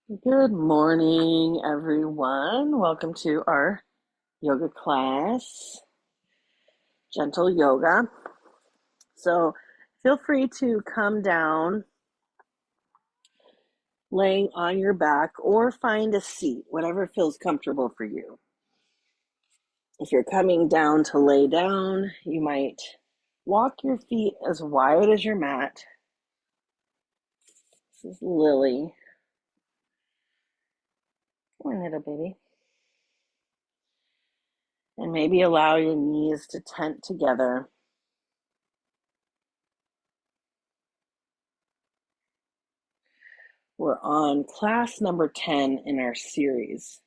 Good morning, everyone. Welcome to our yoga class, gentle yoga. So feel free to come down laying on your back or find a seat, whatever feels comfortable for you. If you're coming down to lay down, you might walk your feet as wide as your mat. This is Lily. Come on, little baby. And maybe allow your knees to tent together. We're on class number 10 in our series,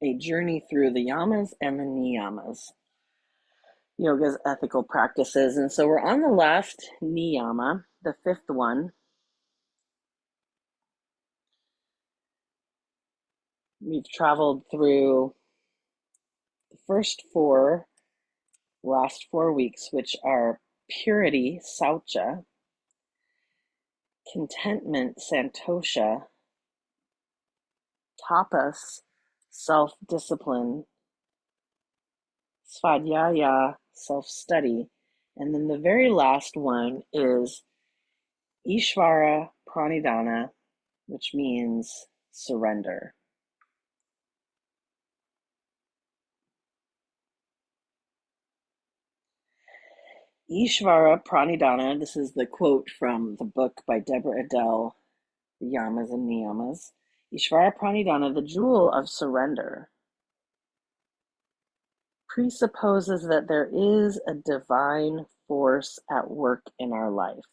A Journey Through the Yamas and the Niyamas, Yoga's Ethical Practices. And so we're on the last niyama, the fifth one. We've traveled through the first four, last 4 weeks, which are purity, saucha, contentment, santosha, tapas, self-discipline, svadhyaya, self-study, and then the very last one is Ishvara Pranidhana, which means surrender. Ishvara Pranidhana, this is the quote from the book by Deborah Adele, The Yamas and Niyamas. Ishvara Pranidhana, the jewel of surrender, presupposes that there is a divine force at work in our life.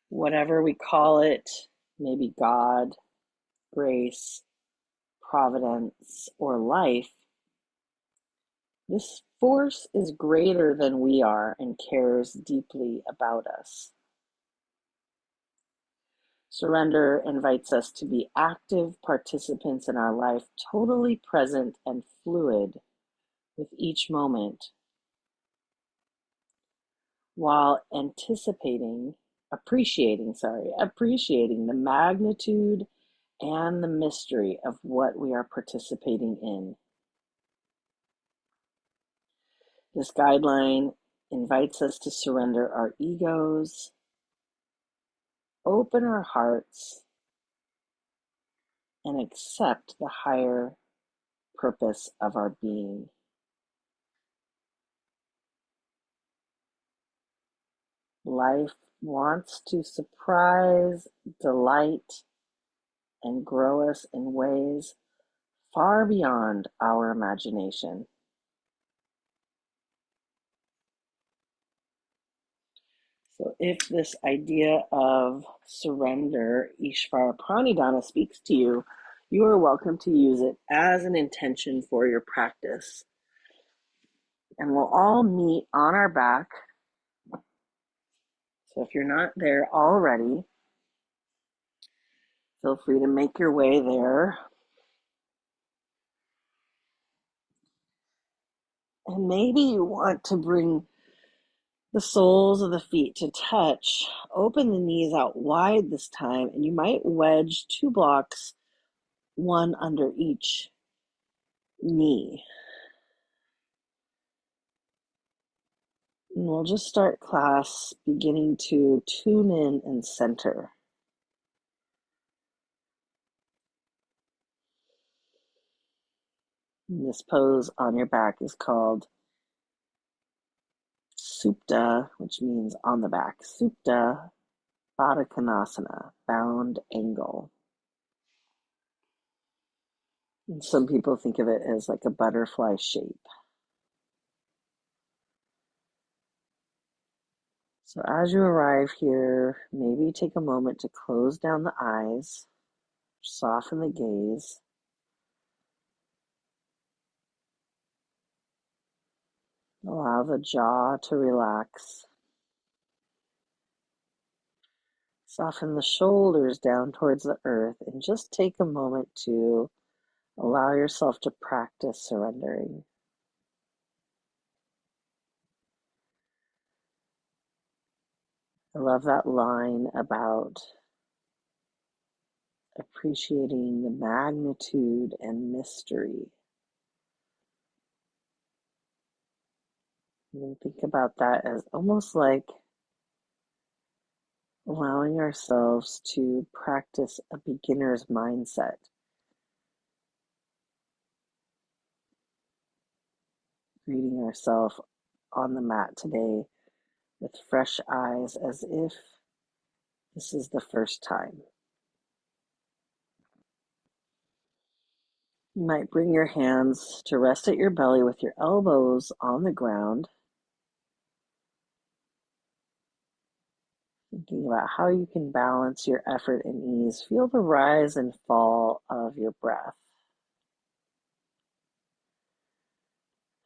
Whatever we call it, maybe God, grace, providence, or life, this force is greater than we are and cares deeply about us. Surrender invites us to be active participants in our life, totally present and fluid with each moment, while appreciating the magnitude and the mystery of what we are participating in. This guideline invites us to surrender our egos, open our hearts, and accept the higher purpose of our being. Life wants to surprise, delight, and grow us in ways far beyond our imagination. So if this idea of surrender, Ishvara Pranidhana, speaks to you, you are welcome to use it as an intention for your practice. And we'll all meet on our back. So if you're not there already, feel free to make your way there. And maybe you want to bring the soles of the feet to touch. Open the knees out wide this time, and you might wedge 2 blocks, one under each knee. And we'll just start class beginning to tune in and center. And this pose on your back is called Supta, which means on the back. Supta Baddha Konasana, bound angle. And some people think of it as like a butterfly shape. So as you arrive here, maybe take a moment to close down the eyes, soften the gaze. Allow the jaw to relax. Soften the shoulders down towards the earth and just take a moment to allow yourself to practice surrendering. I love that line about appreciating the magnitude and mystery. And think about that as almost like allowing ourselves to practice a beginner's mindset, greeting ourselves on the mat today with fresh eyes as if this is the first time. You might bring your hands to rest at your belly with your elbows on the ground, thinking about how you can balance your effort and ease. Feel the rise and fall of your breath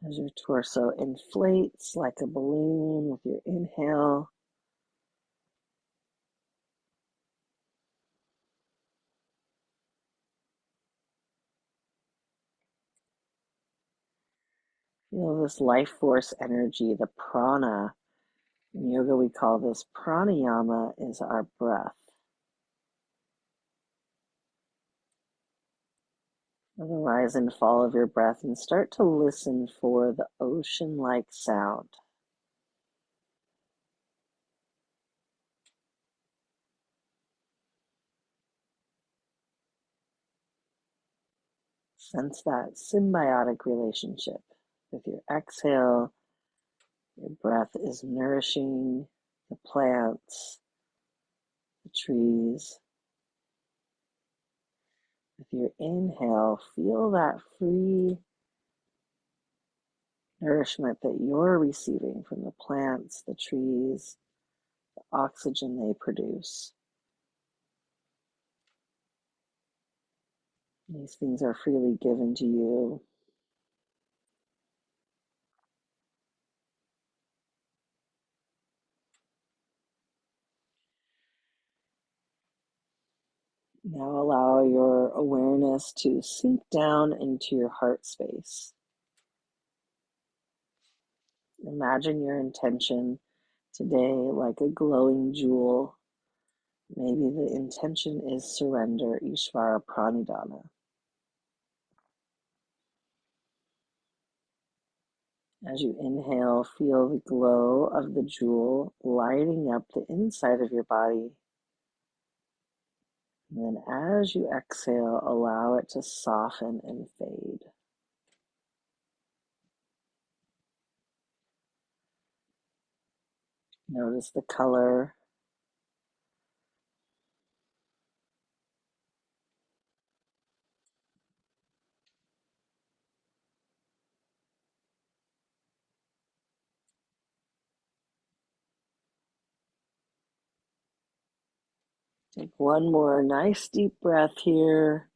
as your torso inflates like a balloon with your inhale. Feel this life force energy, the prana. In yoga, we call this pranayama, is our breath. The rise and fall of your breath, and start to listen for the ocean-like sound. Sense that symbiotic relationship with your exhale. Your breath is nourishing the plants, the trees. With your inhale, feel that free nourishment that you're receiving from the plants, the trees, the oxygen they produce. These things are freely given to you. Now allow your awareness to sink down into your heart space. Imagine your intention today like a glowing jewel. Maybe the intention is surrender, Ishvara Pranidhana. As you inhale, feel the glow of the jewel lighting up the inside of your body. And then as you exhale, allow it to soften and fade. Notice the color. Take one more nice deep breath here.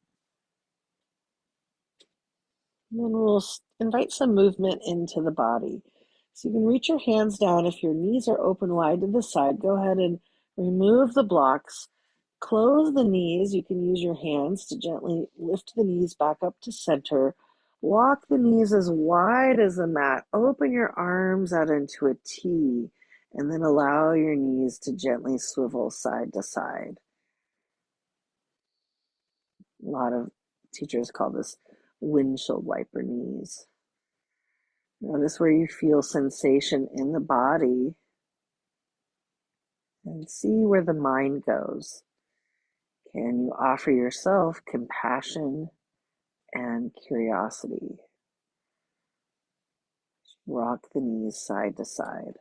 And then we'll invite some movement into the body. So you can reach your hands down. If your knees are open wide to the side, go ahead and remove the blocks. Close the knees. You can use your hands to gently lift the knees back up to center. Walk the knees as wide as the mat. Open your arms out into a T, and then allow your knees to gently swivel side to side. A lot of teachers call this windshield wiper knees. Notice where you feel sensation in the body and see where the mind goes. Can you offer yourself compassion and curiosity? Rock the knees side to side.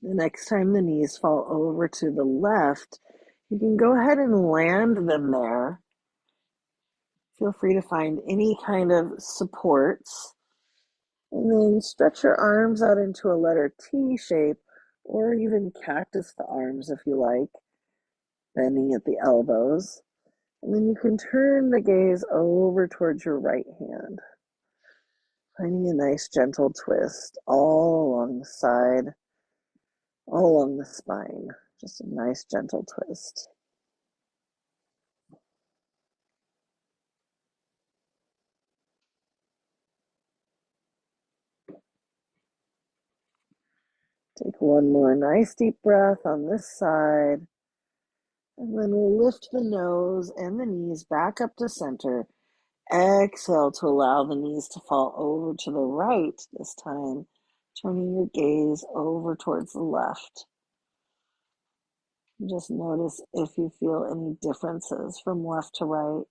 The next time the knees fall over to the left, you can go ahead and land them there. Feel free to find any kind of supports. And then stretch your arms out into a letter T shape, or even cactus the arms if you like, bending at the elbows. And then you can turn the gaze over towards your right hand, finding a nice gentle twist all along the side, all along the spine. Just a nice gentle twist. Take one more nice deep breath on this side. And then we'll lift the nose and the knees back up to center. Exhale to allow the knees to fall over to the right this time, turning your gaze over towards the left. Just notice if you feel any differences from left to right.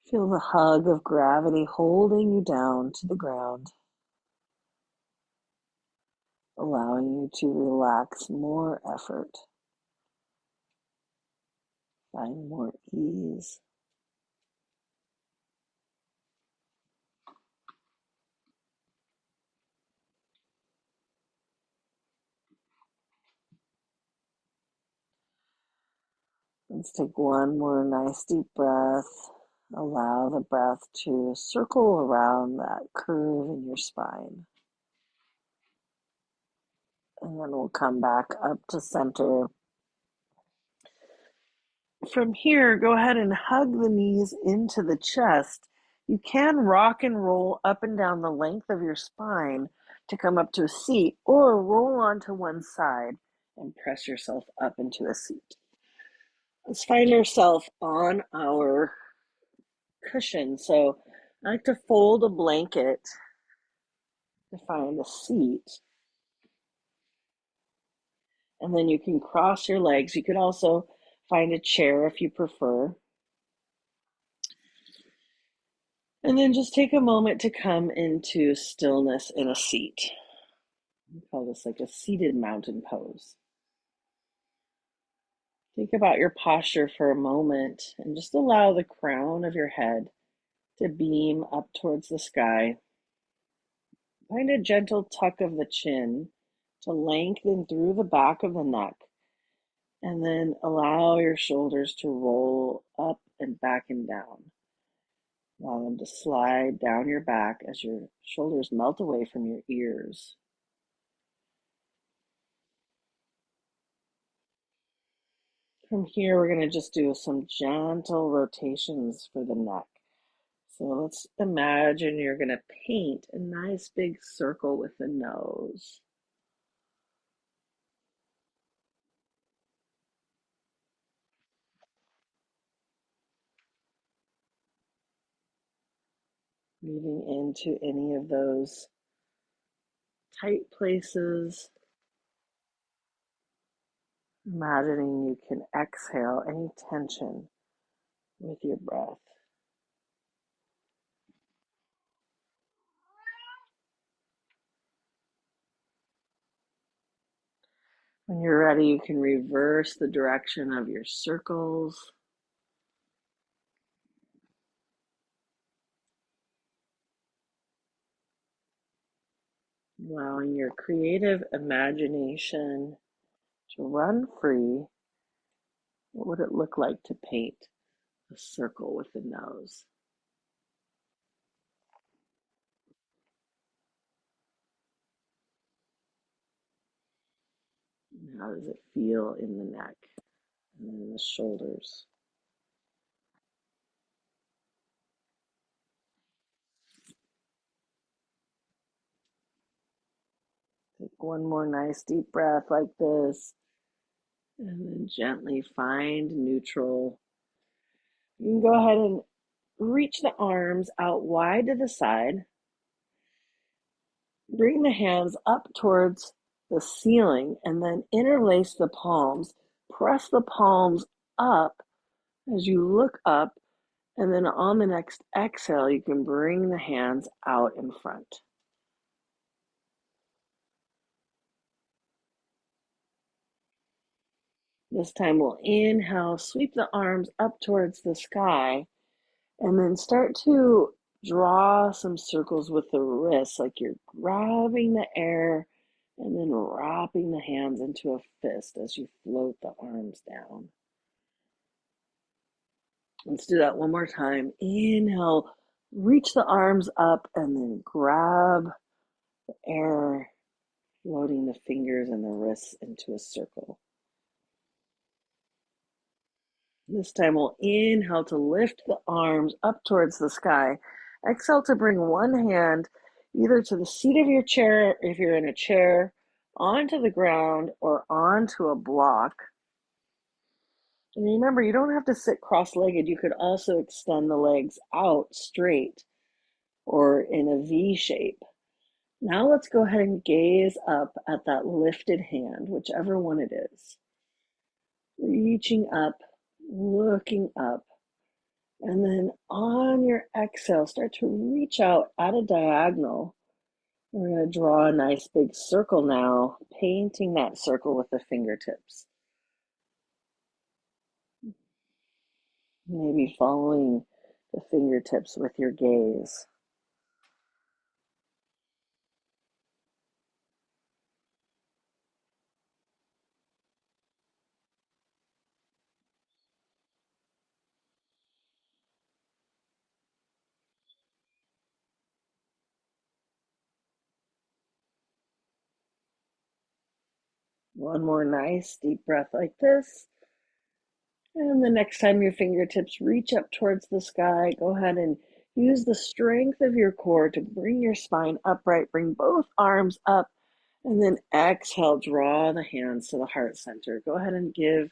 Feel the hug of gravity holding you down to the ground, allowing you to relax more effort, find more ease. Let's take one more nice deep breath. Allow the breath to circle around that curve in your spine. And then we'll come back up to center. From here, go ahead and hug the knees into the chest. You can rock and roll up and down the length of your spine to come up to a seat, or roll onto one side and press yourself up into a seat. Let's find ourselves on our cushion. So I like to fold a blanket to find a seat. And then you can cross your legs. You could also find a chair if you prefer. And then just take a moment to come into stillness in a seat. We call this like a seated mountain pose. Think about your posture for a moment and just allow the crown of your head to beam up towards the sky. Find a gentle tuck of the chin to lengthen through the back of the neck, and then allow your shoulders to roll up and back and down. Allow them to slide down your back as your shoulders melt away from your ears. From here, we're going to just do some gentle rotations for the neck. So let's imagine you're going to paint a nice big circle with the nose. Breathing into any of those tight places. Imagining you can exhale any tension with your breath. When you're ready, you can reverse the direction of your circles. Allowing your creative imagination to run free. What would it look like to paint a circle with the nose? And how does it feel in the neck and in the shoulders? Take one more nice deep breath like this, and then gently find neutral. You can go ahead and reach the arms out wide to the side. Bring the hands up towards the ceiling and then interlace the palms. Press the palms up as you look up, and then on the next exhale, you can bring the hands out in front. This time we'll inhale, sweep the arms up towards the sky, and then start to draw some circles with the wrists, like you're grabbing the air and then wrapping the hands into a fist as you float the arms down. Let's do that one more time. Inhale, reach the arms up and then grab the air, floating the fingers and the wrists into a circle. This time we'll inhale to lift the arms up towards the sky. Exhale to bring one hand either to the seat of your chair, if you're in a chair, onto the ground, or onto a block. And remember, you don't have to sit cross-legged. You could also extend the legs out straight or in a V shape. Now let's go ahead and gaze up at that lifted hand, whichever one it is. Reaching up, looking up, and then on your exhale, start to reach out at a diagonal. We're going to draw a nice big circle now, painting that circle with the fingertips. Maybe following the fingertips with your gaze. One more nice deep breath like this. And the next time your fingertips reach up towards the sky, go ahead and use the strength of your core to bring your spine upright. Bring both arms up, and then exhale, draw the hands to the heart center. Go ahead and give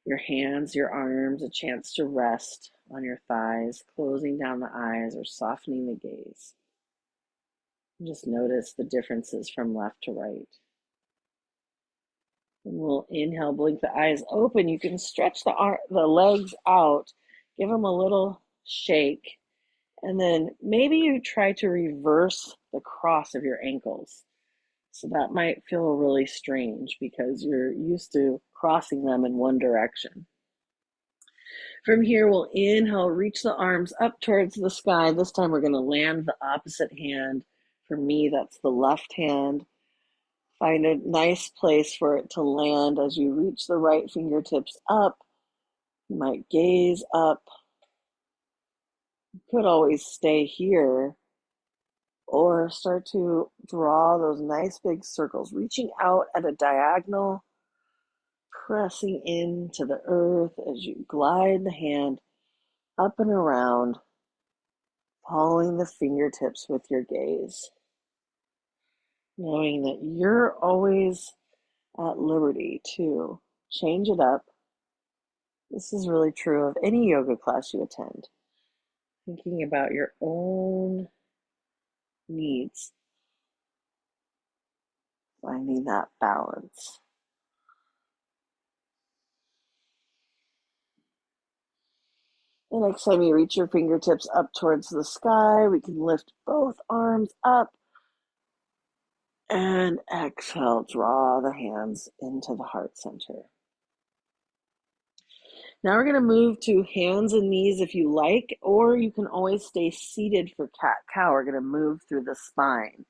your hands, your arms a chance to rest on your thighs, closing down the eyes or softening the gaze. Just notice the differences from left to right. And we'll inhale, blink the eyes open. You can stretch the legs out, give them a little shake, and then maybe you try to reverse the cross of your ankles. So that might feel really strange because you're used to crossing them in one direction. From here, we'll inhale, reach the arms up towards the sky. This time we're going to land the opposite hand. For me, that's the left hand. Find a nice place for it to land as you reach the right fingertips up. You might gaze up. You could always stay here or start to draw those nice big circles, reaching out at a diagonal, pressing into the earth as you glide the hand up and around, following the fingertips with your gaze, knowing that you're always at liberty to change it up. This is really true of any yoga class you attend. Thinking about your own needs, finding that balance. The next time you reach your fingertips up towards the sky, we can lift both arms up and exhale, draw the hands into the heart center. Now we're going to move to hands and knees if you like, or you can always stay seated for cat-cow. We're going to move through the spine.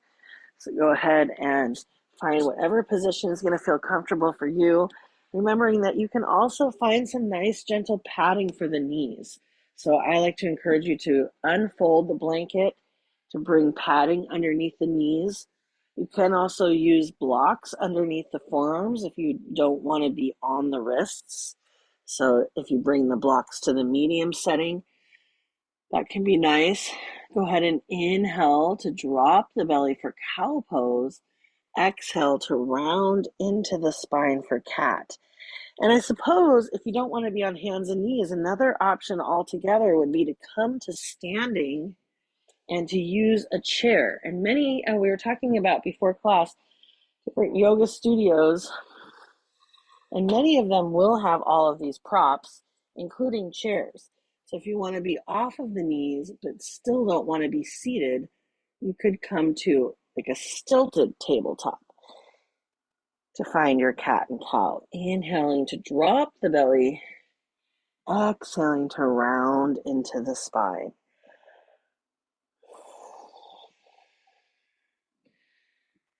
So go ahead and find whatever position is going to feel comfortable for you, remembering that you can also find some nice gentle padding for the knees. So I like to encourage you to unfold the blanket to bring padding underneath the knees. You can also use blocks underneath the forearms if you don't want to be on the wrists. So if you bring the blocks to the medium setting, that can be nice. Go ahead and inhale to drop the belly for cow pose. Exhale to round into the spine for cat. And I suppose if you don't want to be on hands and knees, another option altogether would be to come to standing and to use a chair. And many, we were talking about before class, different yoga studios, and many of them will have all of these props, including chairs. So if you want to be off of the knees, but still don't want to be seated, you could come to like a stilted tabletop to find your cat and cow. Inhaling to drop the belly, exhaling to round into the spine.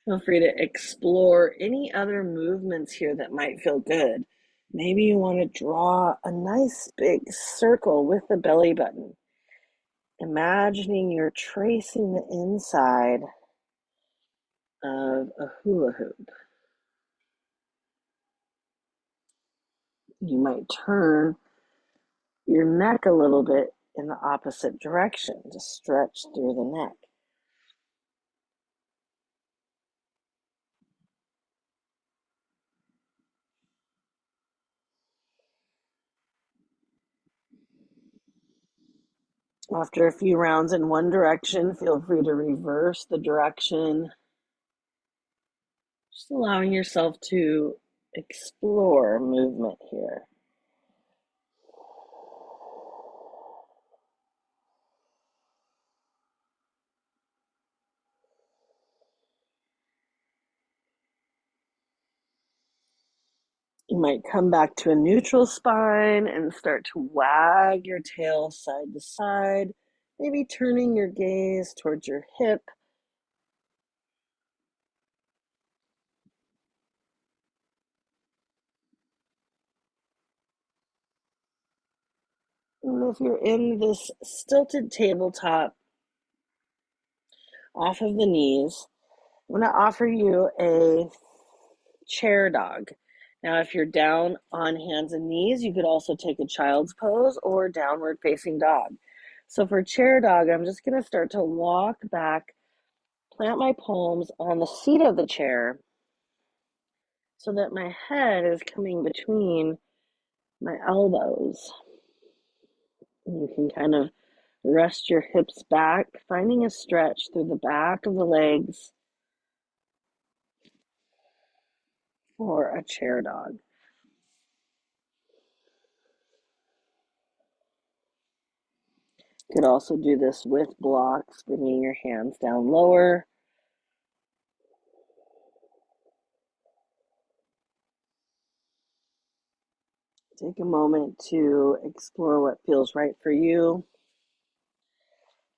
Feel free to explore any other movements here that might feel good. Maybe you want to draw a nice big circle with the belly button. Imagining you're tracing the inside of a hula hoop. You might turn your neck a little bit in the opposite direction to stretch through the neck. After a few rounds in one direction, feel free to reverse the direction, just allowing yourself to explore movement here. You might come back to a neutral spine and start to wag your tail side to side, maybe turning your gaze towards your hip. And if you're in this stilted tabletop off of the knees, I'm going to offer you a chair dog. Now, if you're down on hands and knees, you could also take a child's pose or downward facing dog. So for chair dog, I'm just going to start to walk back, plant my palms on the seat of the chair so that my head is coming between my elbows. You can kind of rest your hips back, finding a stretch through the back of the legs for a chair dog. You could also do this with blocks, bringing your hands down lower. Take a moment to explore what feels right for you.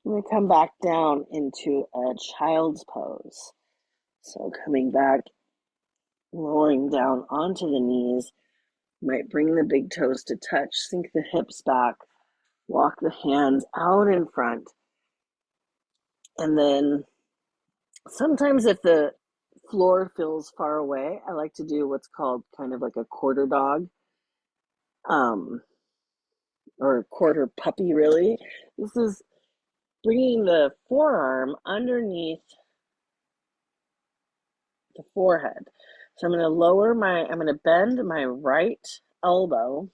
I'm going to come back down into a child's pose. So coming back, lowering down onto the knees, might bring the big toes to touch, sink the hips back, walk the hands out in front. And then sometimes if the floor feels far away, I like to do what's called kind of like a quarter dog, or quarter puppy really. This is bringing the forearm underneath the forehead. So I'm going to bend my right elbow,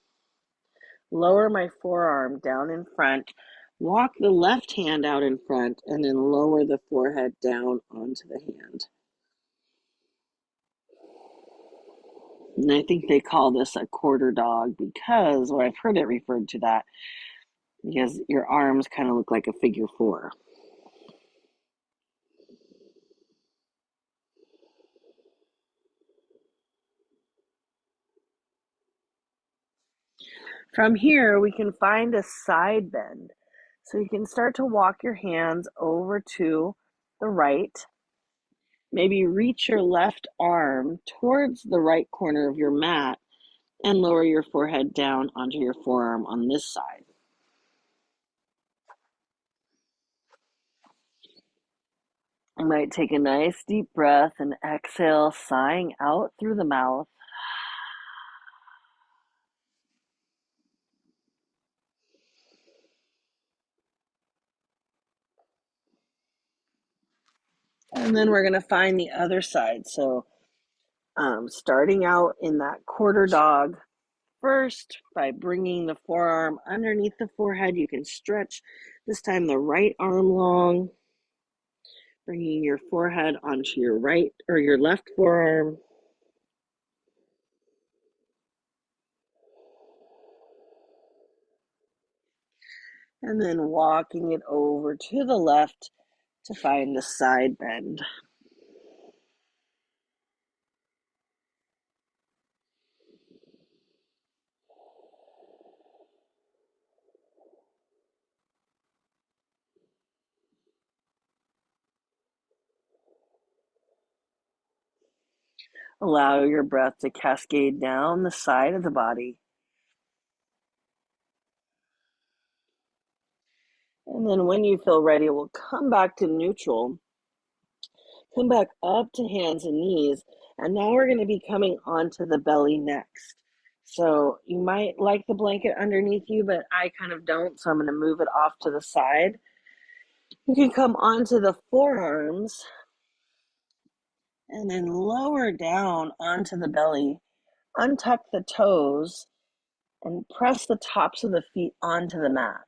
lower my forearm down in front, walk the left hand out in front, and then lower the forehead down onto the hand. And I think they call this a quarter dog because, or I've heard it referred to that, because your arms kind of look like a figure four. From here, we can find a side bend. So you can start to walk your hands over to the right. Maybe reach your left arm towards the right corner of your mat and lower your forehead down onto your forearm on this side. I might take a nice deep breath and exhale, sighing out through the mouth. And then we're going to find the other side. So starting out in that quarter dog, first, by bringing the forearm underneath the forehead, you can stretch this time the right arm long, bringing your forehead onto your right or your left forearm. And then walking it over to the left to find the side bend. Allow your breath to cascade down the side of the body. And then when you feel ready, we'll come back to neutral. Come back up to hands and knees. And now we're going to be coming onto the belly next. So you might like the blanket underneath you, but I kind of don't. So I'm going to move it off to the side. You can come onto the forearms and then lower down onto the belly. Untuck the toes and press the tops of the feet onto the mat.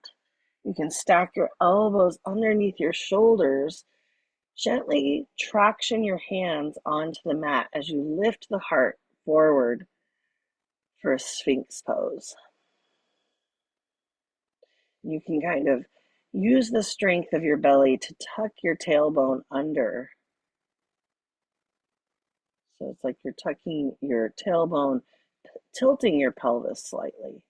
You can stack your elbows underneath your shoulders. Gently traction your hands onto the mat as you lift the heart forward for a Sphinx pose. You can kind of use the strength of your belly to tuck your tailbone under. So it's like you're tucking your tailbone, tilting your pelvis slightly.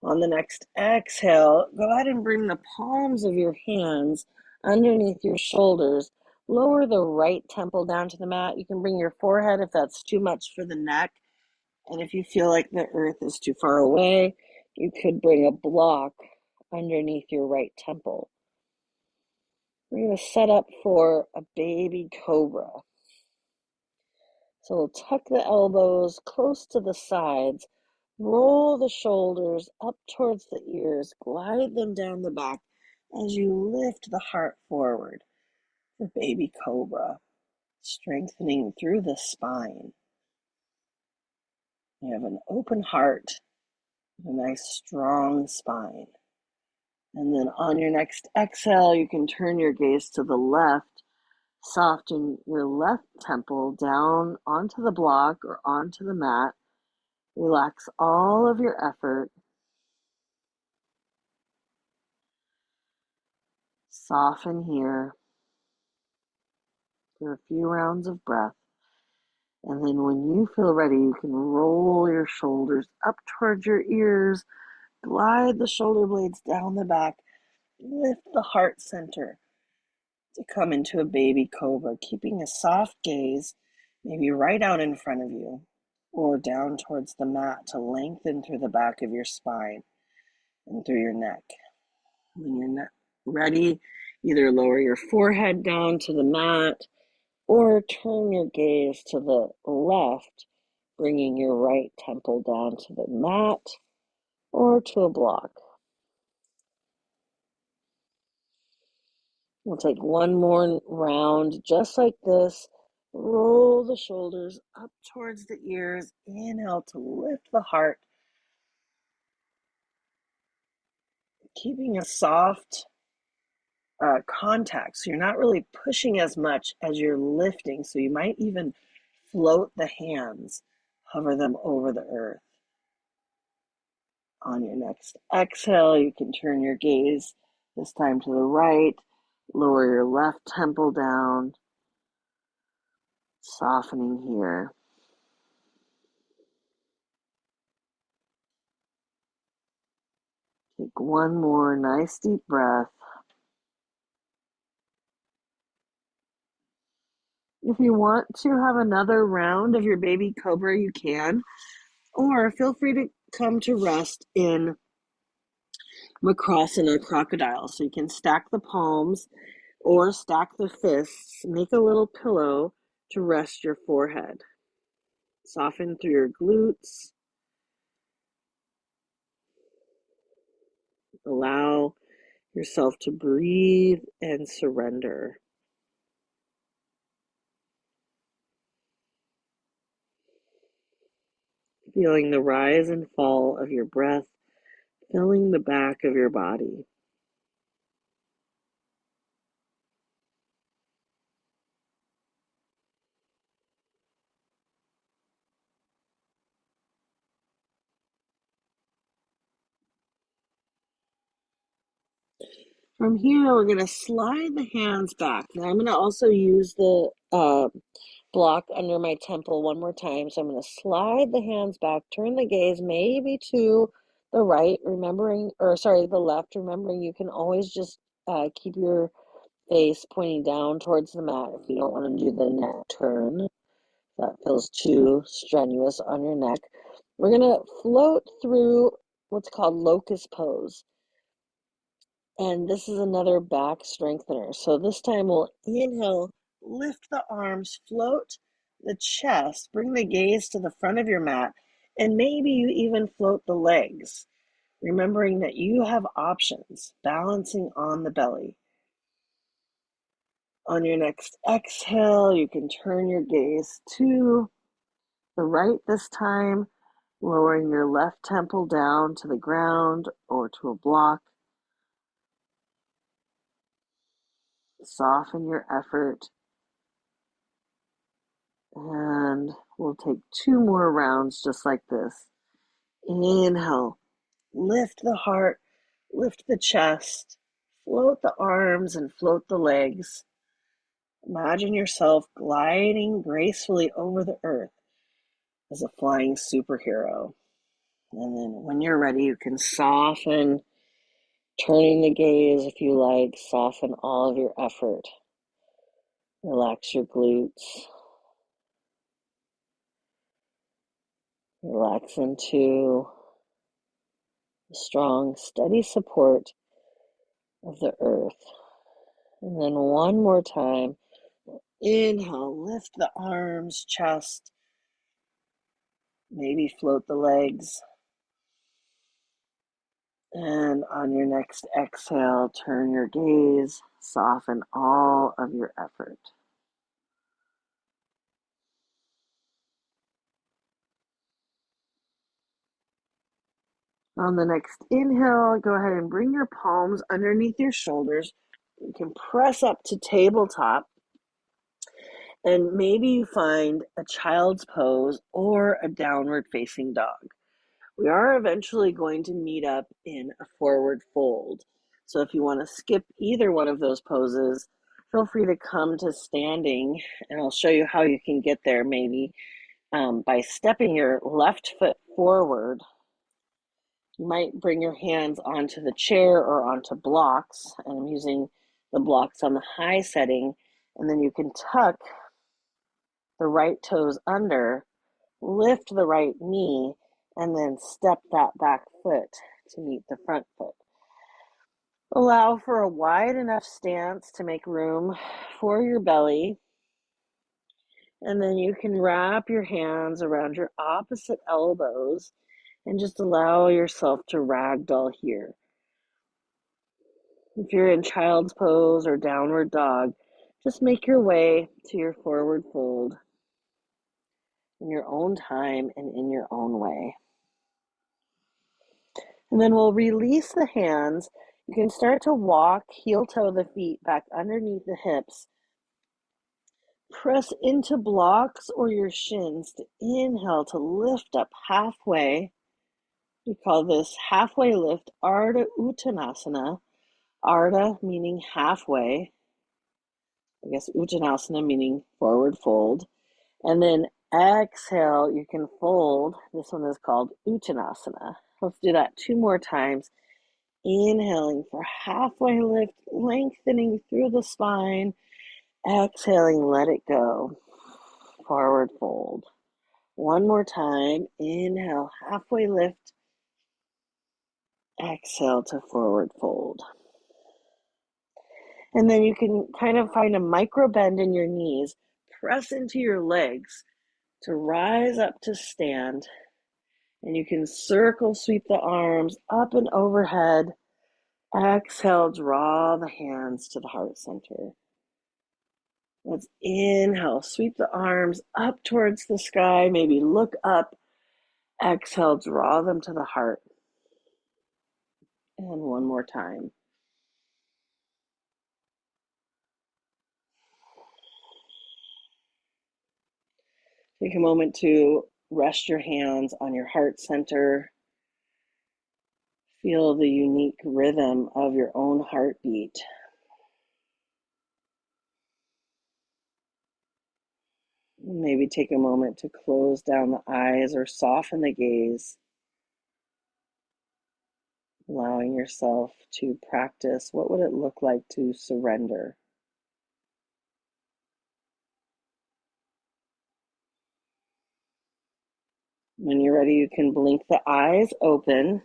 On the next exhale, go ahead and bring the palms of your hands underneath your shoulders. Lower the right temple down to the mat. You can bring your forehead if that's too much for the neck. And if you feel like the earth is too far away, you could bring a block underneath your right temple. We're going to set up for a baby cobra. So we'll tuck the elbows close to the sides, roll the shoulders up towards the ears, glide them down the back as you lift the heart forward for baby cobra, strengthening through the spine. You have an open heart, a nice strong spine. And then on your next exhale, you can turn your gaze to the left, soften your left temple down onto the block or onto the mat. Relax all of your effort. Soften here for a few rounds of breath. And then when you feel ready, you can roll your shoulders up towards your ears, glide the shoulder blades down the back, lift the heart center to come into a baby cobra, keeping a soft gaze, maybe right out in front of you or down towards the mat to lengthen through the back of your spine and through your neck. When you're ready, either lower your forehead down to the mat or turn your gaze to the left, bringing your right temple down to the mat or to a block. We'll take one more round just like this. Roll the shoulders up towards the ears. Inhale to lift the heart. Keeping a soft contact. So you're not really pushing as much as you're lifting. So you might even float the hands, hover them over the earth. On your next exhale, you can turn your gaze this time to the right. Lower your left temple down, softening here. Take one more nice deep breath. If you want to have another round of your baby cobra, you can, or feel free to come to rest in Makrasana crocodile. So you can stack the palms or stack the fists, make a little pillow to rest your forehead. Soften through your glutes. Allow yourself to breathe and surrender. Feeling the rise and fall of your breath, filling the back of your body. From here, we're going to slide the hands back. Now, I'm going to also use the block under my temple one more time. So I'm going to slide the hands back, turn the gaze maybe to the right, the left, remembering you can always just keep your face pointing down towards the mat if you don't want to do the neck turn. That feels too strenuous on your neck. We're going to float through what's called locust pose. And this is another back strengthener. So this time we'll inhale, lift the arms, float the chest, bring the gaze to the front of your mat, and maybe you even float the legs, remembering that you have options, balancing on the belly. On your next exhale, you can turn your gaze to The right this time, lowering your left temple down to the ground or to a block. Soften your effort. And we'll take 2 more rounds just like this. Inhale, lift the heart, lift the chest, float the arms and float the legs. Imagine yourself gliding gracefully over the earth as a flying superhero. And then when you're ready, you can soften, turning the gaze if you like, soften all of your effort. Relax your glutes. Relax into the strong, steady support of the earth. And then one more time. Inhale, lift the arms, chest, maybe float the legs. And on your next exhale, turn your gaze, soften all of your effort. On the next inhale, go ahead and bring your palms underneath your shoulders. You can press up to tabletop, and maybe you find a child's pose or a downward facing dog. We are eventually going to meet up in a forward fold. So if you want to skip either one of those poses, feel free to come to standing, and I'll show you how you can get there maybe by stepping your left foot forward. You might bring your hands onto the chair or onto blocks, and I'm using the blocks on the high setting, and then you can tuck the right toes under, lift the right knee, and then step that back foot to meet the front foot. Allow for a wide enough stance to make room for your belly. And then you can wrap your hands around your opposite elbows and just allow yourself to ragdoll here. If you're in child's pose or downward dog, just make your way to your forward fold in your own time and in your own way. And then we'll release the hands. You can start to walk, heel toe the feet back underneath the hips. Press into blocks or your shins to inhale to lift up halfway. We call this halfway lift, Ardha Uttanasana. Ardha meaning halfway. I guess Uttanasana meaning forward fold. And then exhale, you can fold. This one is called Uttanasana. Let's do that 2 more times. Inhaling for halfway lift, lengthening through the spine. Exhaling, let it go. Forward fold. One more time. Inhale, halfway lift. Exhale to forward fold. And then you can kind of find a micro bend in your knees. Press into your legs to rise up to stand. And you can circle sweep the arms up and overhead. Exhale, draw the hands to the heart center. Let's inhale, sweep the arms up towards the sky, maybe look up. Exhale, draw them to the heart. And one more time. Take a moment to rest your hands on your heart center. Feel the unique rhythm of your own heartbeat. Maybe take a moment to close down the eyes or soften the gaze, allowing yourself to practice what would it look like to surrender. When you're ready, you can blink the eyes open.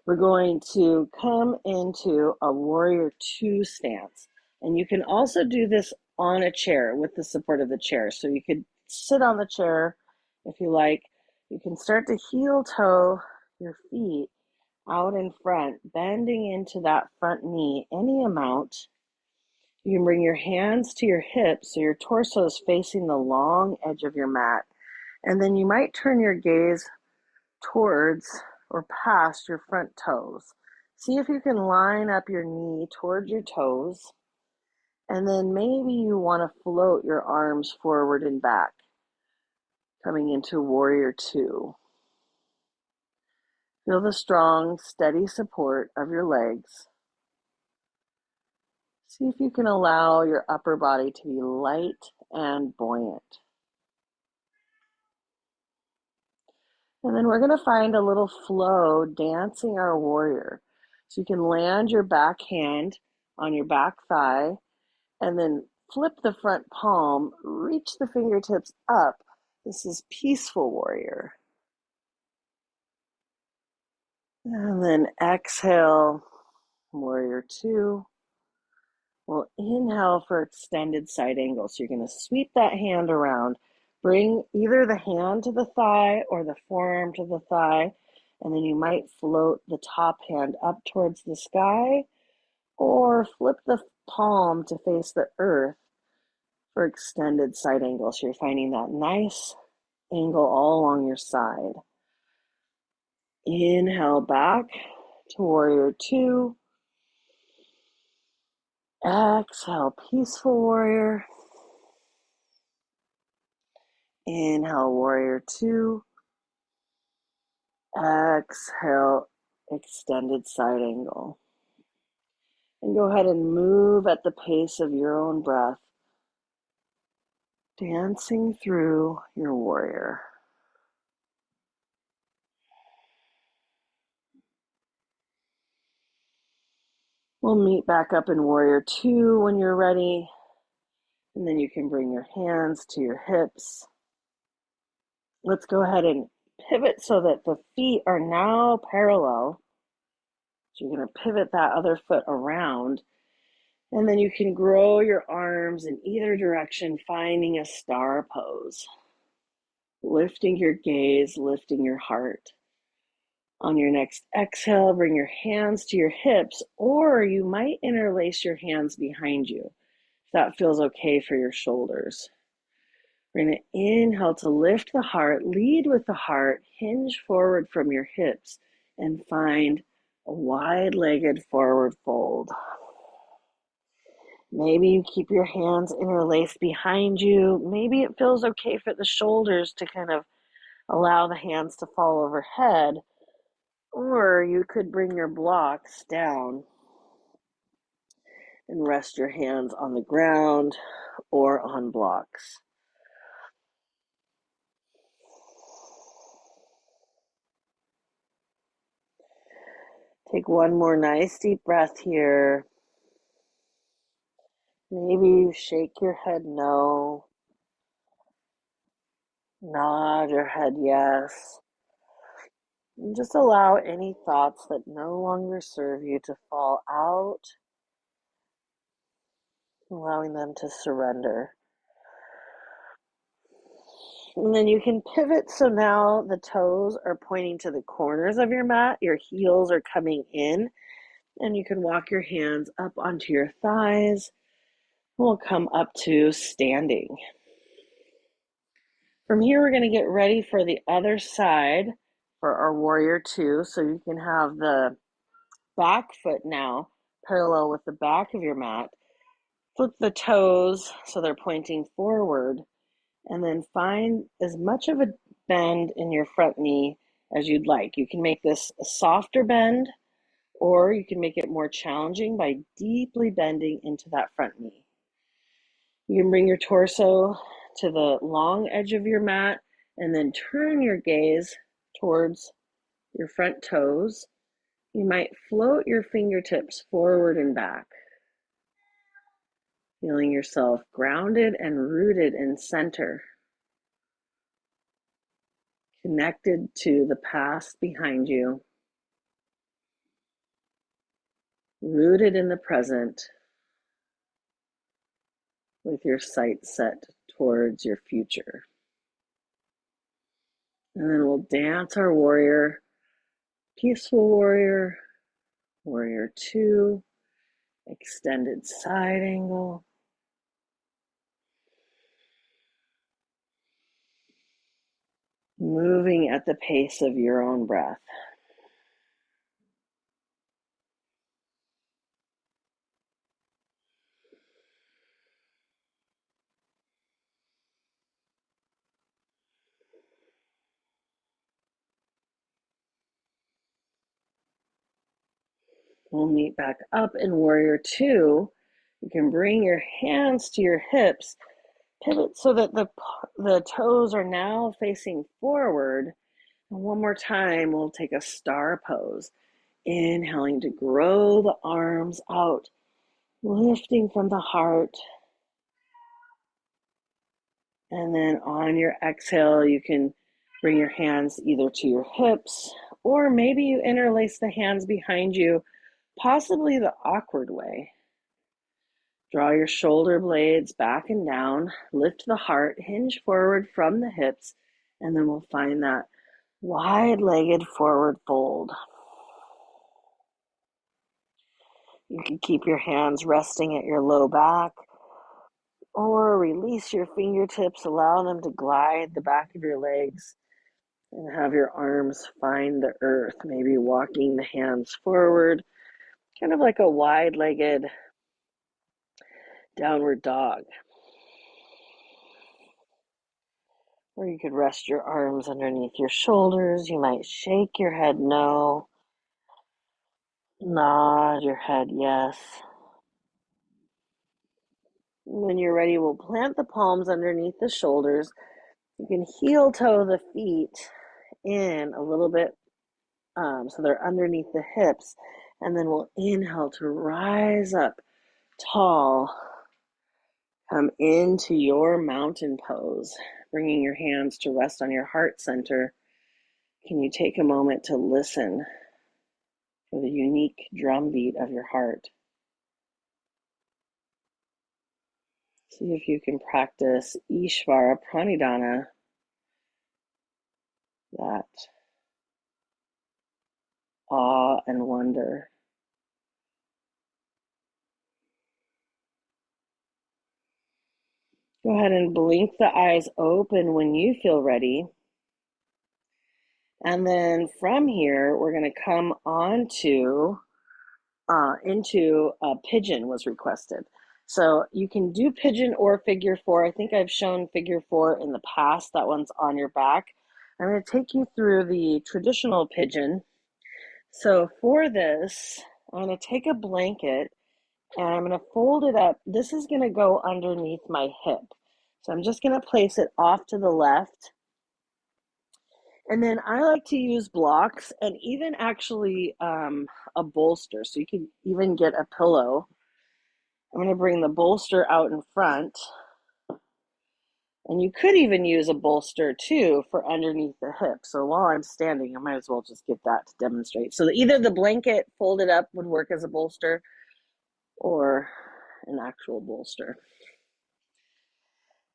We're going to come into a warrior 2 stance. And you can also do this on a chair with the support of the chair. So you could sit on the chair if you like. You can start to heel toe your feet out in front, bending into that front knee any amount. You can bring your hands to your hips so your torso is facing the long edge of your mat. And then you might turn your gaze towards or past your front toes. See if you can line up your knee towards your toes. And then maybe you want to float your arms forward and back, coming into warrior two. Feel the strong, steady support of your legs. See if you can allow your upper body to be light and buoyant. And then we're going to find a little flow dancing our warrior. So you can land your back hand on your back thigh and then flip the front palm, reach the fingertips up. This is peaceful warrior. And then exhale, warrior two. We'll inhale for extended side angle. So you're going to sweep that hand around. Bring either the hand to the thigh or the forearm to the thigh. And then you might float the top hand up towards the sky or flip the palm to face the earth for extended side angle. So you're finding that nice angle all along your side. Inhale back to warrior two. Exhale, peaceful warrior. Inhale, warrior two. Exhale, extended side angle. And go ahead and move at the pace of your own breath, dancing through your warrior. We'll meet back up in warrior two when you're ready. And then you can bring your hands to your hips. Let's go ahead and pivot so that the feet are now parallel. So you're going to pivot that other foot around. And then you can grow your arms in either direction, finding a star pose. Lifting your gaze, lifting your heart. On your next exhale, bring your hands to your hips, or you might interlace your hands behind you, if that feels okay for your shoulders. We're going to inhale to lift the heart, lead with the heart, hinge forward from your hips, and find a wide-legged forward fold. Maybe you keep your hands interlaced behind you. Maybe it feels okay for the shoulders to kind of allow the hands to fall overhead, or you could bring your blocks down and rest your hands on the ground or on blocks. Take one more nice deep breath here. Maybe you shake your head no, nod your head yes, and just allow any thoughts that no longer serve you to fall out, allowing them to surrender. And then you can pivot so now the toes are pointing to the corners of your mat, your heels are coming in, and you can walk your hands up onto your thighs. We'll come up to standing. From here, we're going to get ready for the other side for our warrior two. So you can have the back foot now parallel with the back of your mat. Flip the toes so they're pointing forward, and then find as much of a bend in your front knee as you'd like. You can make this a softer bend, or you can make it more challenging by deeply bending into that front knee. You can bring your torso to the long edge of your mat and then turn your gaze towards your front toes. You might float your fingertips forward and back, feeling yourself grounded and rooted in center, connected to the past behind you, rooted in the present, with your sight set towards your future. And then we'll dance our warrior, peaceful warrior, warrior two, extended side angle. Moving at the pace of your own breath. We'll meet back up in Warrior Two. You can bring your hands to your hips, pivot so that the toes are now facing forward. And one more time, we'll take a star pose. Inhaling to grow the arms out, lifting from the heart. And then on your exhale, you can bring your hands either to your hips, or maybe you interlace the hands behind you, possibly the awkward way. Draw your shoulder blades back and down, lift the heart, hinge forward from the hips, and then we'll find that wide-legged forward fold. You can keep your hands resting at your low back, or release your fingertips, allow them to glide the back of your legs, and have your arms find the earth, maybe walking the hands forward, kind of like a wide-legged downward dog. Or you could rest your arms underneath your shoulders. You might shake your head no, nod your head yes. When you're ready, we'll plant the palms underneath the shoulders. You can heel toe the feet in a little bit so they're underneath the hips. And then we'll inhale to rise up tall. Come into your mountain pose, bringing your hands to rest on your heart center. Can you take a moment to listen for the unique drumbeat of your heart? See if you can practice Ishvara Pranidhana, that awe and wonder. Go ahead and blink the eyes open when you feel ready. And then from here, we're going to come on to into pigeon was requested. So you can do pigeon or figure four. I think I've shown figure four in the past. That one's on your back. I'm going to take you through the traditional pigeon. So for this, I'm going to take a blanket and I'm going to fold it up. This is going to go underneath my hip. So I'm just going to place it off to the left. And then I like to use blocks and even actually a bolster. So you can even get a pillow. I'm going to bring the bolster out in front. And you could even use a bolster too for underneath the hip. So while I'm standing, I might as well just get that to demonstrate. So either the blanket folded up would work as a bolster or an actual bolster.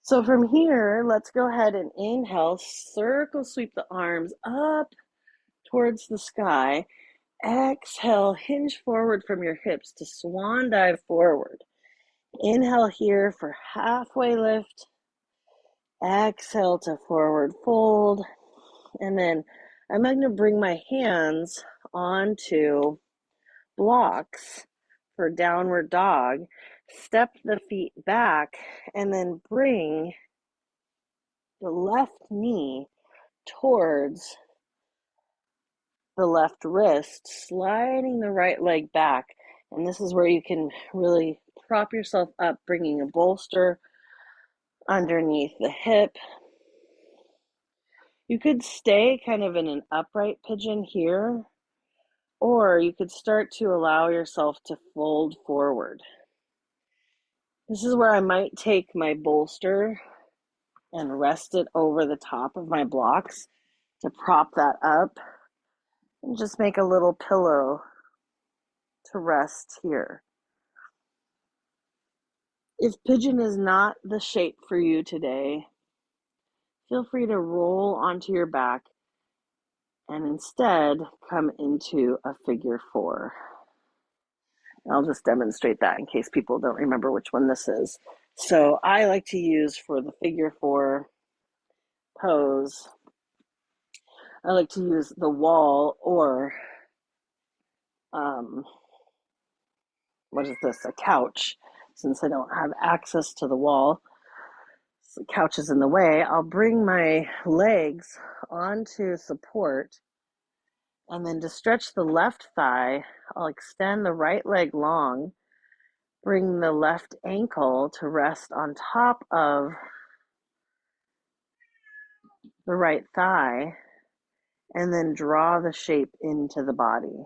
So from here, let's go ahead and inhale, circle sweep the arms up towards the sky. Exhale, hinge forward from your hips to swan dive forward. Inhale here for halfway lift. Exhale to forward fold. And then I'm going to bring my hands onto blocks for downward dog. Step the feet back and then bring the left knee towards the left wrist, sliding the right leg back. And this is where you can really prop yourself up, bringing a bolster underneath the hip. You could stay kind of in an upright pigeon here, or you could start to allow yourself to fold forward. This is where I might take my bolster and rest it over the top of my blocks to prop that up and just make a little pillow to rest here. If pigeon is not the shape for you today, feel free to roll onto your back and instead come into a figure four. I'll just demonstrate that in case people don't remember which one this is. So I like to use for the figure four pose, I like to use the wall or what is this, a couch. Since I don't have access to the wall, so the couch is in the way, I'll bring my legs onto support, and then to stretch the left thigh, I'll extend the right leg long, bring the left ankle to rest on top of the right thigh, and then draw the shape into the body.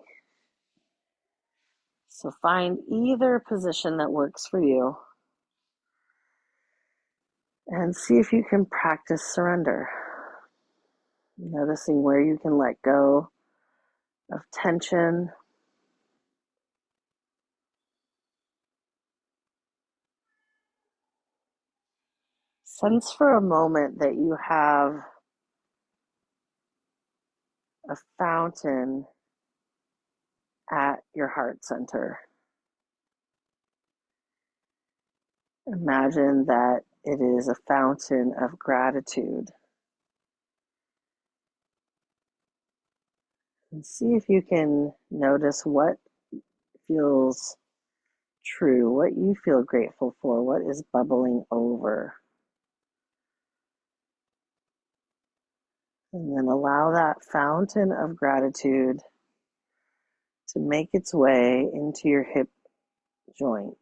So find either position that works for you and see if you can practice surrender. Noticing where you can let go of tension. Sense for a moment that you have a fountain at your heart center. Imagine that it is a fountain of gratitude. And see if you can notice what feels true, what you feel grateful for, what is bubbling over. And then allow that fountain of gratitude to make its way into your hip joint,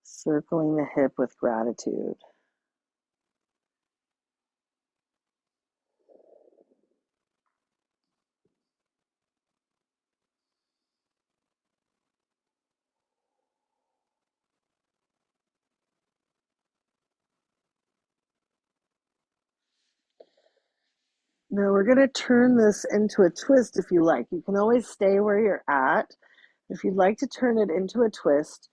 circling the hip with gratitude. Now we're going to turn this into a twist if you like. You can always stay where you're at. If you'd like to turn it into a twist,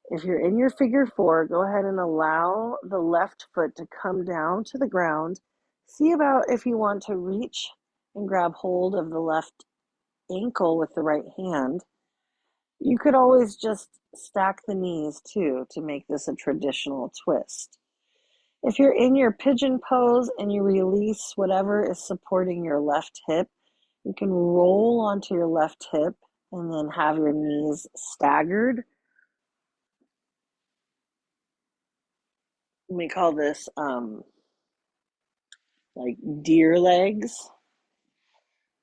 if you're in your figure four, go ahead and allow the left foot to come down to the ground. See about if you want to reach and grab hold of the left ankle with the right hand. You could always just stack the knees too to make this a traditional twist. If you're in your pigeon pose and you release whatever is supporting your left hip, you can roll onto your left hip and then have your knees staggered. We call this like deer legs.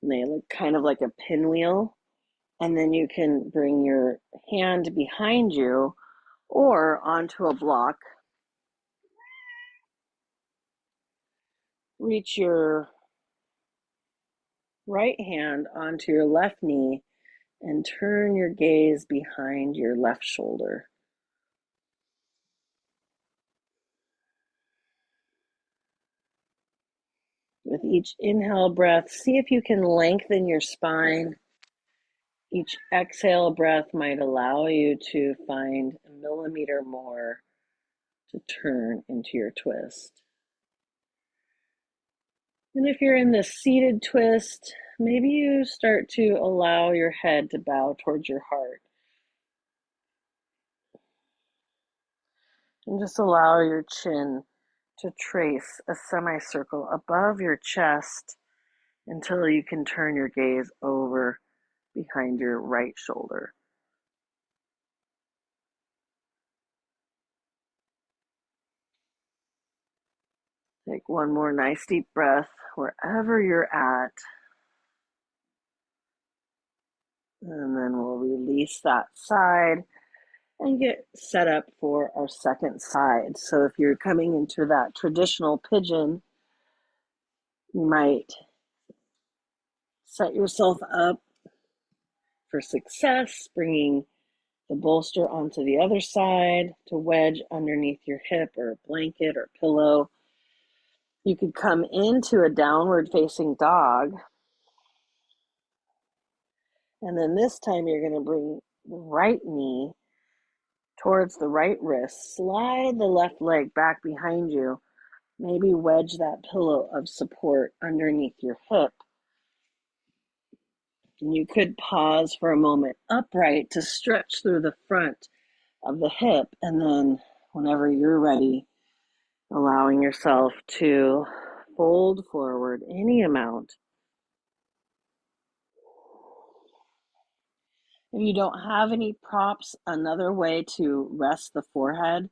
And they look kind of like a pinwheel. And then you can bring your hand behind you or onto a block. Reach your right hand onto your left knee and turn your gaze behind your left shoulder. With each inhale breath, see if you can lengthen your spine. Each exhale breath might allow you to find a millimeter more to turn into your twist. And if you're in the seated twist, maybe you start to allow your head to bow towards your heart. And just allow your chin to trace a semicircle above your chest until you can turn your gaze over behind your right shoulder. Take one more nice deep breath wherever you're at. And then we'll release that side and get set up for our second side. So if you're coming into that traditional pigeon, you might set yourself up for success, bringing the bolster onto the other side to wedge underneath your hip or a blanket or pillow. You could come into a downward facing dog. And then this time you're going to bring the right knee towards the right wrist. Slide the left leg back behind you. Maybe wedge that pillow of support underneath your hip. And you could pause for a moment upright to stretch through the front of the hip, and then whenever you're ready, allowing yourself to fold forward any amount. If you don't have any props, another way to rest the forehead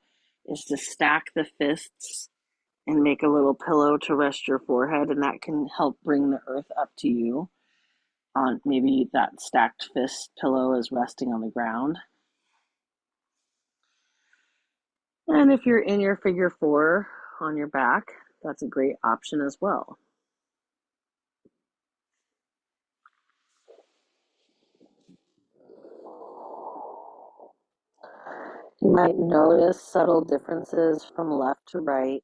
is to stack the fists and make a little pillow to rest your forehead, and that can help bring the earth up to you. On maybe that stacked fist pillow is resting on the ground. And if you're in your figure four on your back, that's a great option as well. You might notice subtle differences from left to right,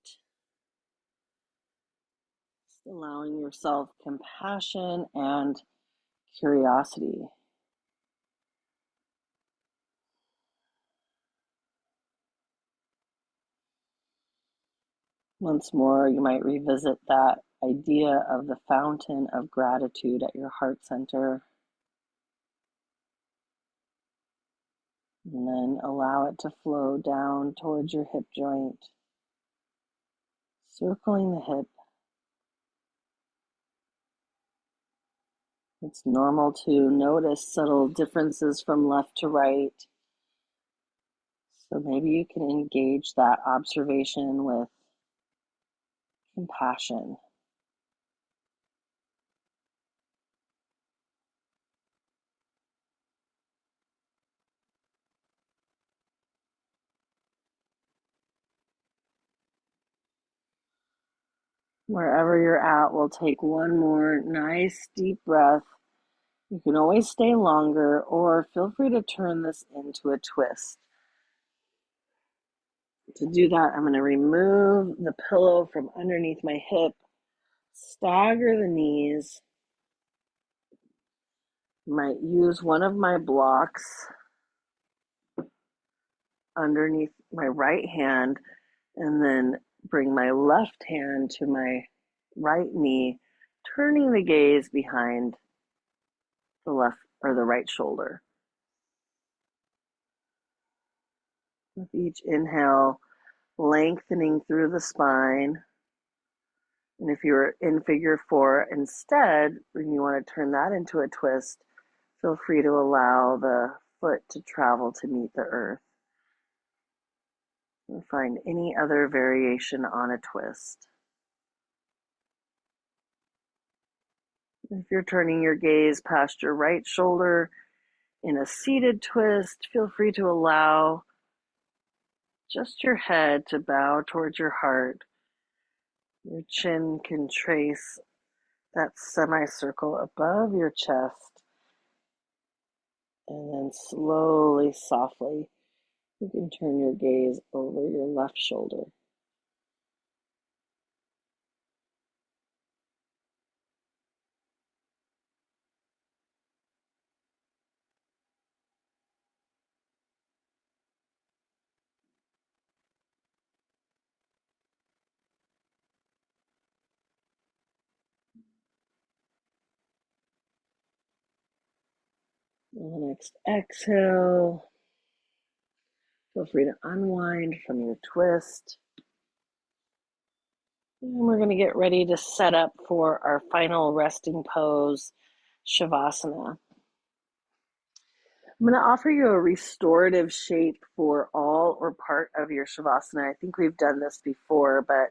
just allowing yourself compassion and curiosity. Once more, you might revisit that idea of the fountain of gratitude at your heart center, and then allow it to flow down towards your hip joint, circling the hip. It's normal to notice subtle differences from left to right. So maybe you can engage that observation with compassion. Wherever you're at, we'll take one more nice deep breath. You can always stay longer, or feel free to turn this into a twist. To do that, I'm going to remove the pillow from underneath my hip, stagger the knees, might use one of my blocks underneath my right hand, and then bring my left hand to my right knee, turning the gaze behind the left or the right shoulder. With each inhale, lengthening through the spine. And if you're in figure four instead, when you want to turn that into a twist, feel free to allow the foot to travel to meet the earth. And find any other variation on a twist. If you're turning your gaze past your right shoulder in a seated twist, feel free to allow just your head to bow towards your heart. Your chin can trace that semicircle above your chest. And then slowly, softly, you can turn your gaze over your left shoulder. On the next exhale, feel free to unwind from your twist. And we're going to get ready to set up for our final resting pose, Shavasana. I'm going to offer you a restorative shape for all or part of your Shavasana. I think we've done this before, but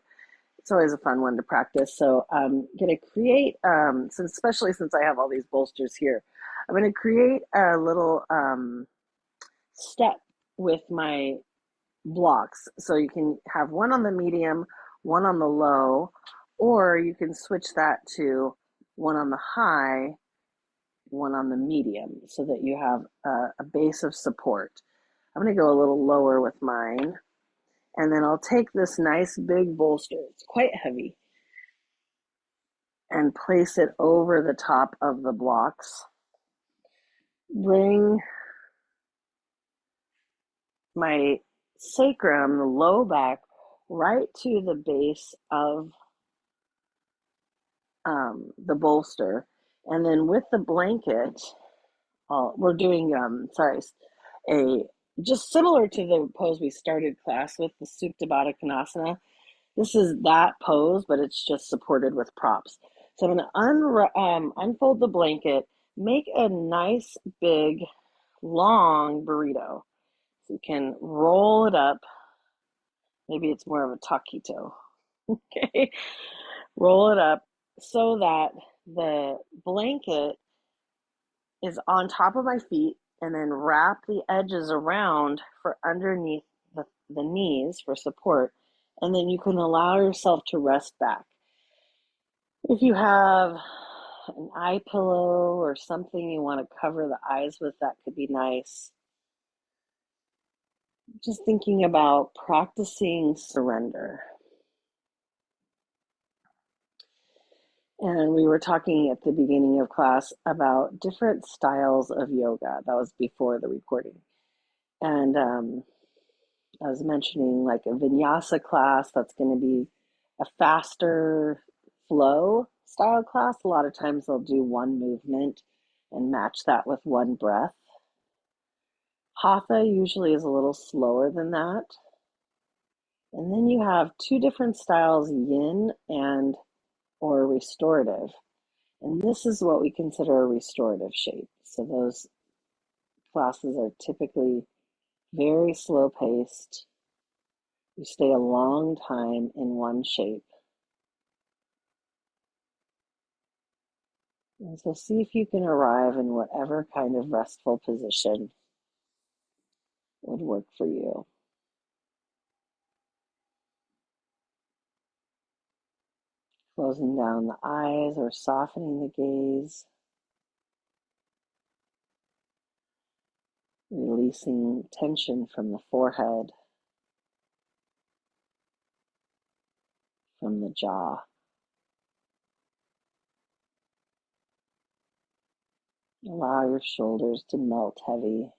it's always a fun one to practice. So I'm going to create, especially since I have all these bolsters here, I'm going to create a little step with my blocks. So you can have one on the medium, one on the low, or you can switch that to one on the high, one on the medium, so that you have a base of support. I'm going to go a little lower with mine, and then I'll take this nice big bolster, it's quite heavy, and place it over the top of the blocks. Bring my sacrum, the low back, right to the base of the bolster, And then with the blanket, we're doing, a just similar to the pose we started class with, the Supta Baddha Konasana. This is that pose, but it's just supported with props. So I'm going to unfold the blanket, make a nice big long burrito. So you can roll it up. Maybe it's more of a taquito. Okay. Roll it up so that the blanket is on top of my feet, and then wrap the edges around for underneath the knees for support. And then you can allow yourself to rest back. If you have an eye pillow or something you want to cover the eyes with, that could be nice. Just thinking about practicing surrender. And we were talking at the beginning of class about different styles of yoga. That was before the recording. And I was mentioning like a vinyasa class that's going to be a faster flow style class. A lot of times they'll do one movement and match that with one breath. Hatha usually is a little slower than that. And then you have two different styles, yin and or restorative. And this is what we consider a restorative shape. So those classes are typically very slow paced. You stay a long time in one shape. And so see if you can arrive in whatever kind of restful position would work for you. Closing down the eyes or softening the gaze. Releasing tension from the forehead, from the jaw. Allow your shoulders to melt heavy.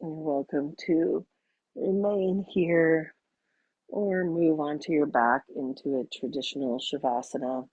You're welcome to remain here or move onto your back into a traditional Shavasana.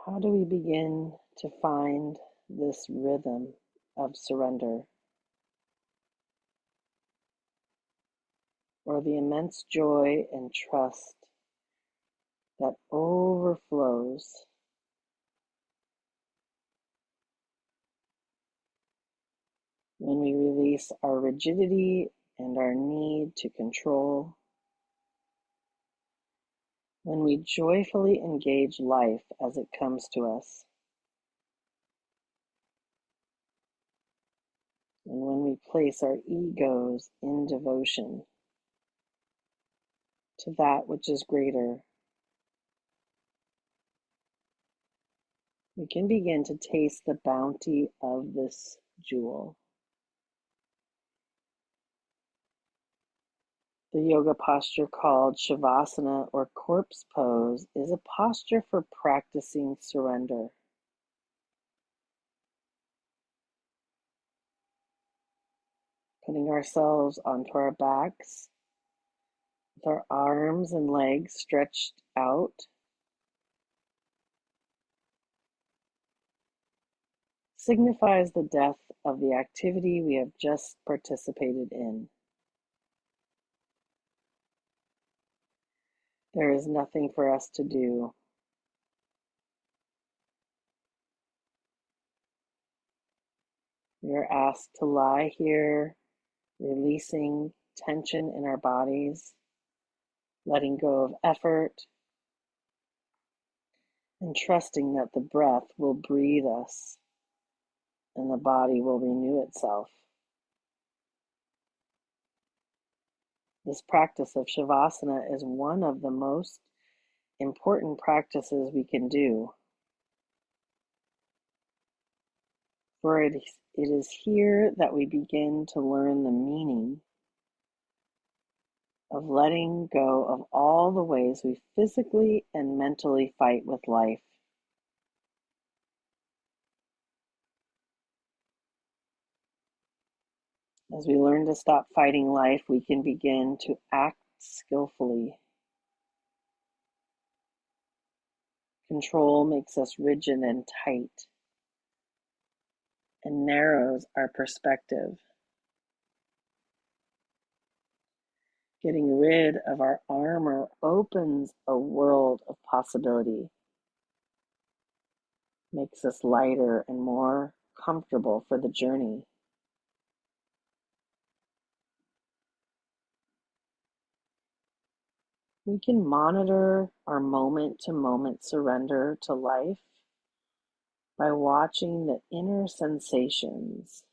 How do we begin to find this rhythm of surrender, or the immense joy and trust that overflows when we release our rigidity and our need to control, when we joyfully engage life as it comes to us, and when we place our egos in devotion to that which is greater, we can begin to taste the bounty of this jewel. The yoga posture called Shavasana or corpse pose is a posture for practicing surrender. Putting ourselves onto our backs with our arms and legs stretched out, signifies the depth of the activity we have just participated in. There is nothing for us to do. We are asked to lie here, releasing tension in our bodies, letting go of effort, and trusting that the breath will breathe us and the body will renew itself. This practice of Shavasana is one of the most important practices we can do, for it is here that we begin to learn the meaning of letting go of all the ways we physically and mentally fight with life. As we learn to stop fighting life, we can begin to act skillfully. Control makes us rigid and tight and narrows our perspective. Getting rid of our armor opens a world of possibility, makes us lighter and more comfortable for the journey. We can monitor our moment-to-moment surrender to life by watching the inner sensations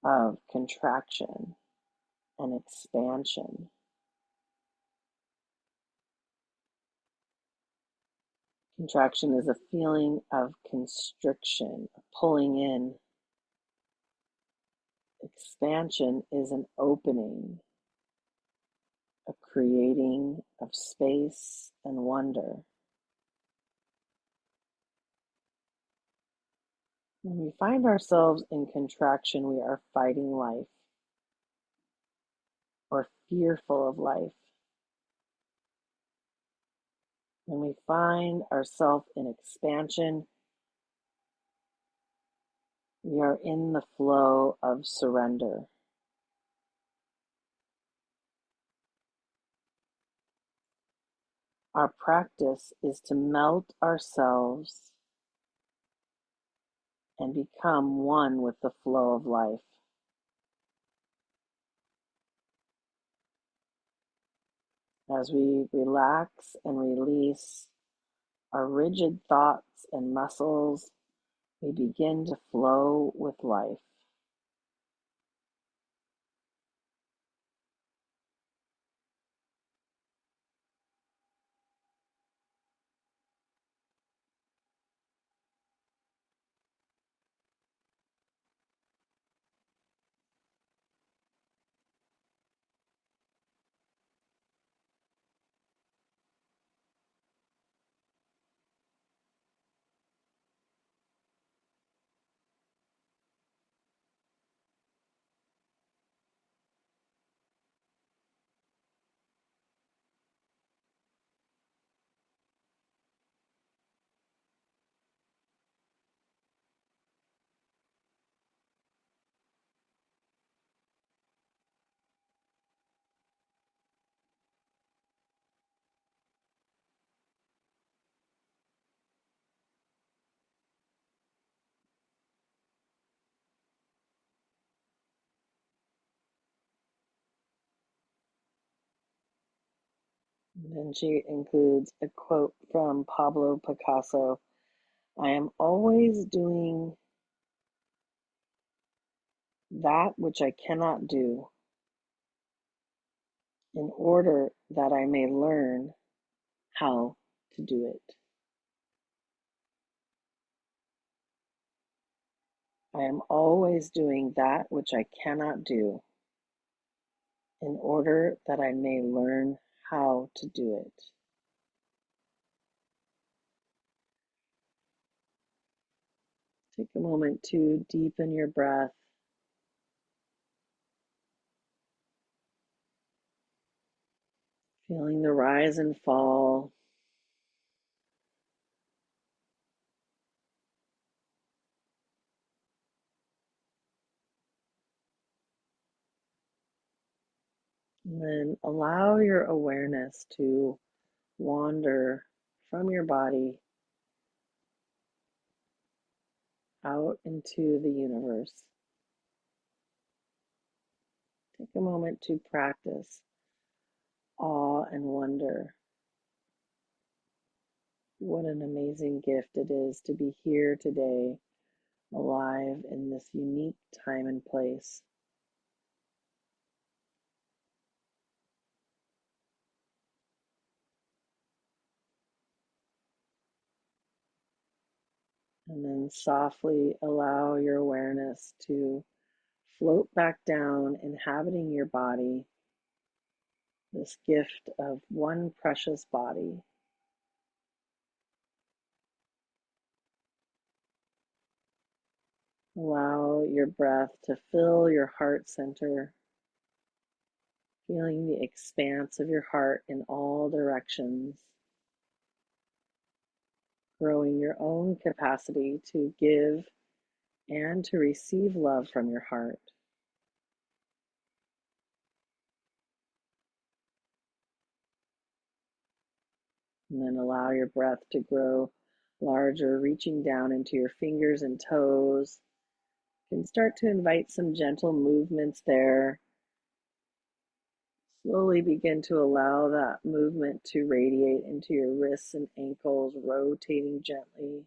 of contraction and expansion. Contraction is a feeling of constriction, pulling in. Expansion is an opening, a creating of space and wonder. When we find ourselves in contraction, we are fighting life or fearful of life. When we find ourselves in expansion, we are in the flow of surrender. Our practice is to melt ourselves and become one with the flow of life. As we relax and release our rigid thoughts and muscles, we begin to flow with life. And then she includes a quote from Pablo Picasso: I am always doing that which I cannot do in order that I may learn how to do it. I am always doing that which I cannot do in order that I may learn how to do it. Take a moment to deepen your breath, feeling the rise and fall. And then allow your awareness to wander from your body out into the universe. Take a moment to practice awe and wonder. What an amazing gift it is to be here today, alive in this unique time and place. And then softly allow your awareness to float back down, inhabiting your body, this gift of one precious body. Allow your breath to fill your heart center, feeling the expanse of your heart in all directions, growing your own capacity to give and to receive love from your heart. And then allow your breath to grow larger, reaching down into your fingers and toes. You can start to invite some gentle movements there. Slowly begin to allow that movement to radiate into your wrists and ankles, rotating gently.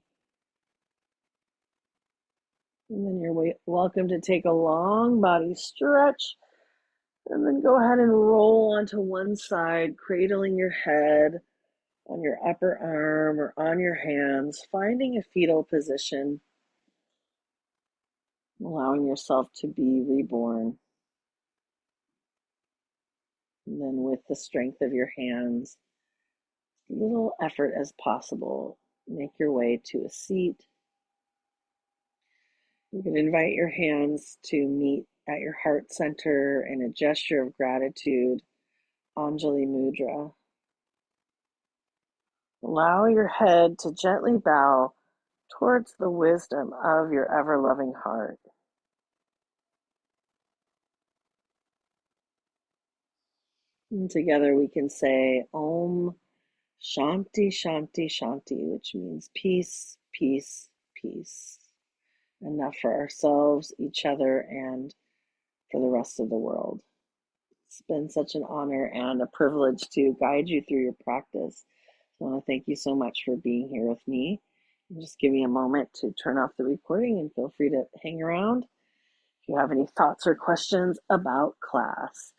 And then you're welcome to take a long body stretch and then go ahead and roll onto one side, cradling your head on your upper arm or on your hands, finding a fetal position, allowing yourself to be reborn. And then, with the strength of your hands, little effort as possible, make your way to a seat. You can invite your hands to meet at your heart center in a gesture of gratitude, Anjali Mudra. Allow your head to gently bow towards the wisdom of your ever-loving heart. And together we can say Om Shanti Shanti Shanti, which means peace, peace, peace. Enough for ourselves, each other, and for the rest of the world. It's been such an honor and a privilege to guide you through your practice. So I want to thank you so much for being here with me. And just give me a moment to turn off the recording and feel free to hang around if you have any thoughts or questions about class.